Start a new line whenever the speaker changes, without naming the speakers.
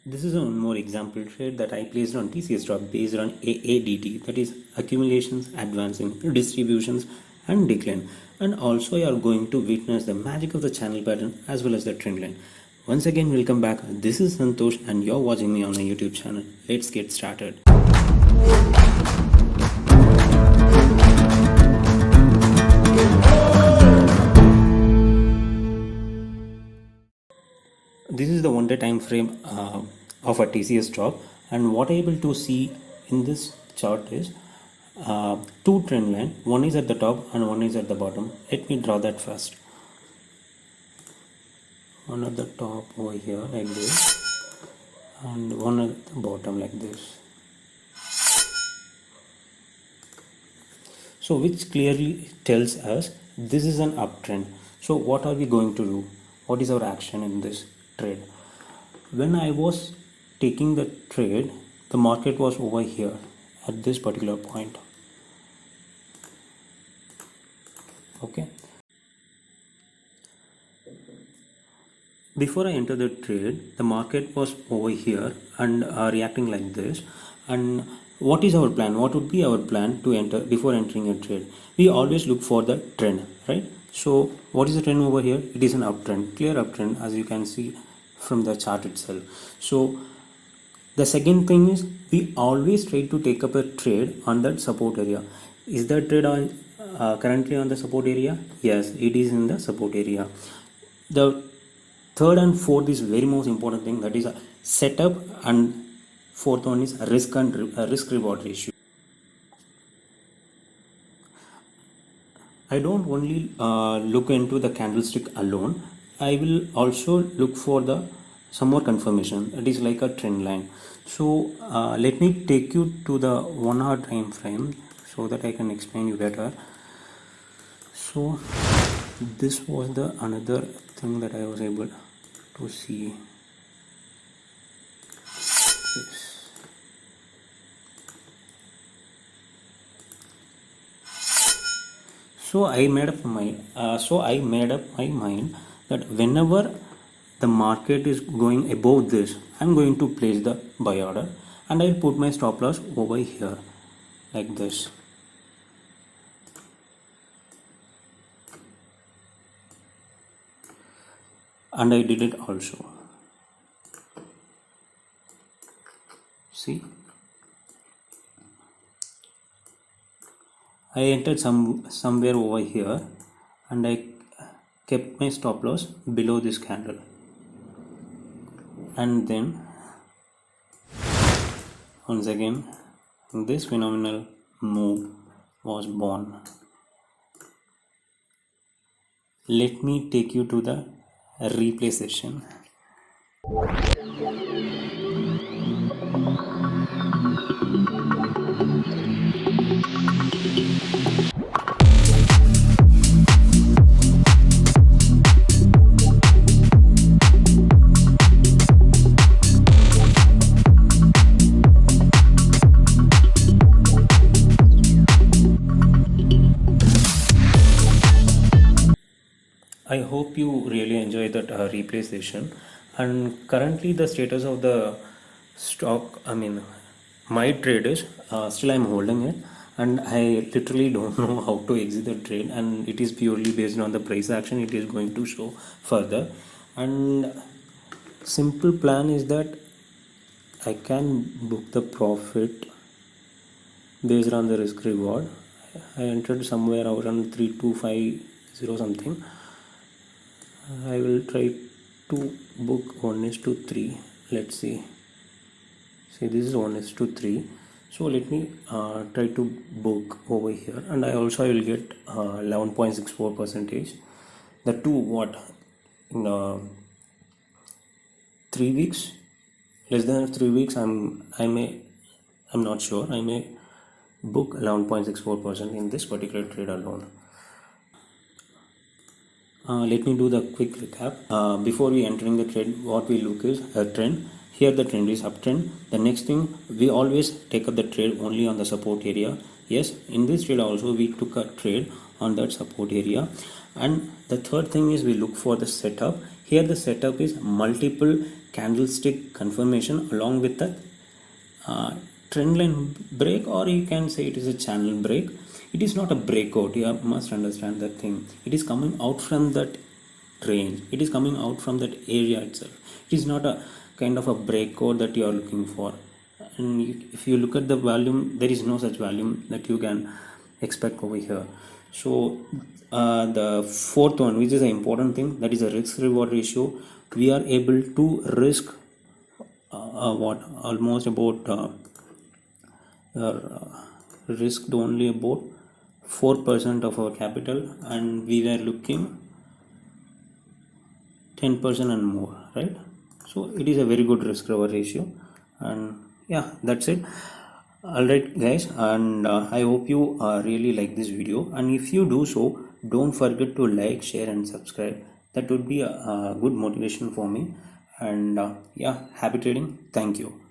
This is one more example trade that I placed on TCS stock based on AADT, that is accumulations, advancing, distributions and decline. And also you are going to witness the magic of the channel pattern as well as the trend line. Once again, welcome back. This is Santosh and you're watching me on my YouTube channel. Let's get started. This is the one day time frame of a TCS stock, and what I'm able to see in this chart is two trend line. One is at the top and one is at the bottom. Let me draw that first. One at the top over here like this, and one at the bottom like this. So which clearly tells us this is an uptrend. So what are we going to do? What is our action in this trade? When I was taking the trade, the market was over here at this particular point. Okay. Before I enter the trade, the market was over here and reacting like this. And what is our plan? What would be our plan to enter before entering a trade? We always look for the trend, right? So what is the trend over here? It is an uptrend, clear uptrend, as you can see from the chart itself. So the second thing is we always try to take up a trade on that support area. Is that trade on currently on the support area? Yes, it is in the support area. The third and fourth is very most important thing, that is a setup, and fourth one is risk and risk reward ratio. I don't only look into the candlestick alone. I will also look for the some more confirmation. It is like a trend line. So let me take you to the 1 hour time frame so that I can explain you better. So this was the another thing that I was able to see. So I made up my mind that whenever the market is going above this, I'm going to place the buy order and I'll put my stop loss over here like this. And I did it also. See, I entered somewhere over here and I kept my stop loss below this candle, and then once again this phenomenal move was born. Let me take you to the replay session. I hope you really enjoyed that replay session. And currently, the status of the stock, my trade is still I'm holding it, and I literally don't know how to exit the trade, and it is purely based on the price action. It is going to show further, and simple plan is that I can book the profit based on the risk reward. I entered somewhere around 3250 something. I will try to book 1:3. Let's see. See, this is 1:3. So let me try to book over here, and I also will get 11.64 percentage. The two what in 3 weeks, less than 3 weeks. I'm not sure. I may book 11.64% in this particular trade alone. Let me do the quick recap. Before we entering the trade, what we look is a trend. Here the trend is uptrend. The next thing, we always take up the trade only on the support area. Yes, in this trade also we took a trade on that support area. And the third thing is we look for the setup. Here the setup is multiple candlestick confirmation along with the trend line break, or you can say it is a channel break. It is not a breakout. You must understand that thing. It is coming out from that range. It is coming out from that area itself. It is not a kind of a breakout that you are looking for. And if you look at the volume, there is no such volume that you can expect over here. So the fourth one, which is an important thing, that is a risk reward ratio. We are able to risk what almost about risked only about 4% of our capital, and we were looking 10% and more, right? So it is a very good risk reward ratio. And yeah, that's it. All right guys, and I hope you really like this video, and if you do so, don't forget to like, share and subscribe. That would be a good motivation for me. And yeah, happy trading. Thank you.